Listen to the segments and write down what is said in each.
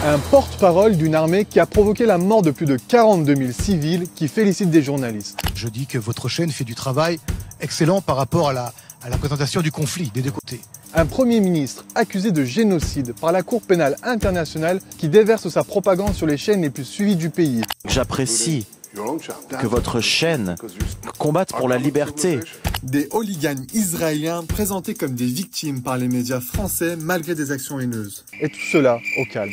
Un porte-parole d'une armée qui a provoqué la mort de plus de 42 000 civils qui félicite des journalistes. Je dis que votre chaîne fait du travail excellent par rapport à la présentation du conflit des deux côtés. Un Premier ministre accusé de génocide par la Cour pénale internationale qui déverse sa propagande sur les chaînes les plus suivies du pays. J'apprécie que votre chaîne combatte pour la liberté. Des hooligans israéliens présentés comme des victimes par les médias français malgré des actions haineuses. Et tout cela au calme.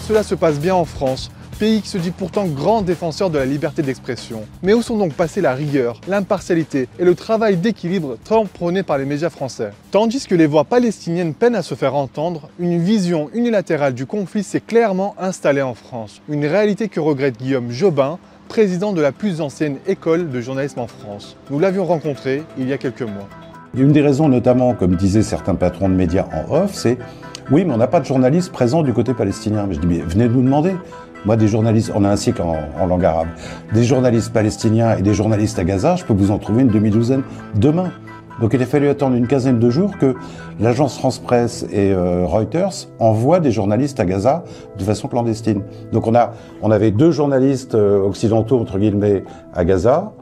Cela se passe bien en France, pays qui se dit pourtant grand défenseur de la liberté d'expression. Mais où sont donc passées la rigueur, l'impartialité et le travail d'équilibre tant prôné par les médias français? Tandis que les voix palestiniennes peinent à se faire entendre, une vision unilatérale du conflit s'est clairement installée en France. Une réalité que regrette Guillaume Jobin, président de la plus ancienne école de journalisme en France. Nous l'avions rencontré il y a quelques mois. Une des raisons notamment, comme disaient certains patrons de médias en off, c'est « oui, mais on n'a pas de journalistes présents du côté palestinien ». Mais je dis « mais venez nous demander ». Moi, des journalistes, on a un cycle en langue arabe, des journalistes palestiniens et des journalistes à Gaza, je peux vous en trouver une demi-douzaine demain. Donc il a fallu attendre une quinzaine de jours que l'agence France-Presse et Reuters envoient des journalistes à Gaza de façon clandestine. Donc on avait 2 journalistes occidentaux, entre guillemets, à Gaza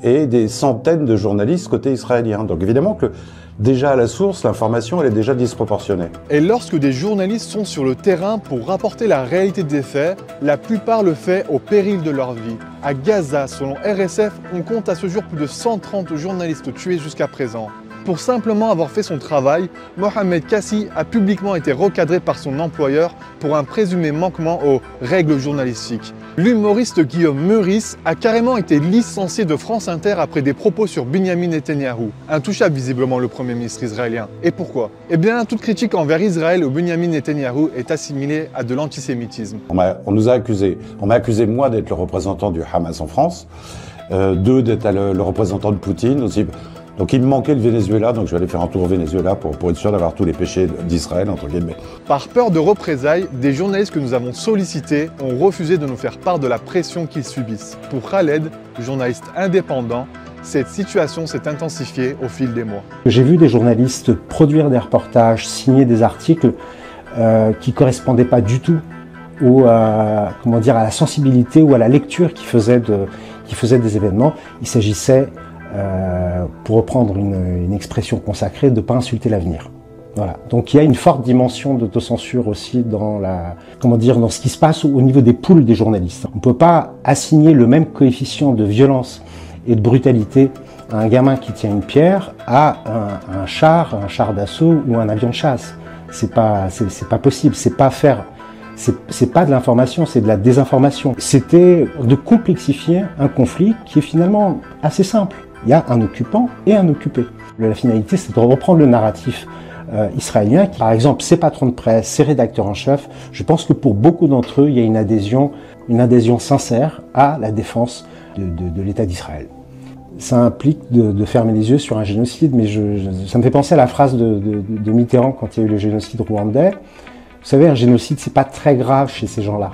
et des centaines de journalistes côté israélien. Donc évidemment que déjà à la source, l'information elle est déjà disproportionnée. Et lorsque des journalistes sont sur le terrain pour rapporter la réalité des faits, la plupart le font au péril de leur vie. À Gaza, selon RSF, on compte à ce jour plus de 130 journalistes tués jusqu'à présent. Pour simplement avoir fait son travail, Mohamed Kassi a publiquement été recadré par son employeur pour un présumé manquement aux règles journalistiques. L'humoriste Guillaume Meurice a carrément été licencié de France Inter après des propos sur Benyamin Netanyahou, intouchable visiblement le Premier ministre israélien. Et pourquoi? Eh bien, toute critique envers Israël ou Benyamin Netanyahou est assimilée à de l'antisémitisme. On nous a accusés, on m'a accusé moi d'être le représentant du Hamas en France, d'être le représentant de Poutine aussi. Donc il me manquait le Venezuela, donc je vais aller faire un tour au Venezuela pour être sûr d'avoir tous les péchés d'Israël, entre guillemets. Par peur de représailles, des journalistes que nous avons sollicités ont refusé de nous faire part de la pression qu'ils subissent. Pour Khaled, journaliste indépendant, cette situation s'est intensifiée au fil des mois. J'ai vu des journalistes produire des reportages, signer des articles qui ne correspondaient pas du tout à la sensibilité ou à la lecture qu'ils faisaient des événements. Il s'agissait pour reprendre une expression consacrée, de ne pas insulter l'avenir. Voilà. Donc il y a une forte dimension d'autocensure aussi dans dans ce qui se passe au niveau des poules des journalistes. On ne peut pas assigner le même coefficient de violence et de brutalité à un gamin qui tient une pierre à un char d'assaut ou un avion de chasse. C'est pas possible. C'est pas de l'information, c'est de la désinformation. C'était de complexifier un conflit qui est finalement assez simple. Il y a un occupant et un occupé. La finalité, c'est de reprendre le narratif israélien. Par exemple, ses patrons de presse, ses rédacteurs en chef, je pense que pour beaucoup d'entre eux, il y a une adhésion sincère à la défense de l'État d'Israël. Ça implique de fermer les yeux sur un génocide, mais ça me fait penser à la phrase de Mitterrand quand il y a eu le génocide rwandais. Vous savez, un génocide, c'est pas très grave chez ces gens-là.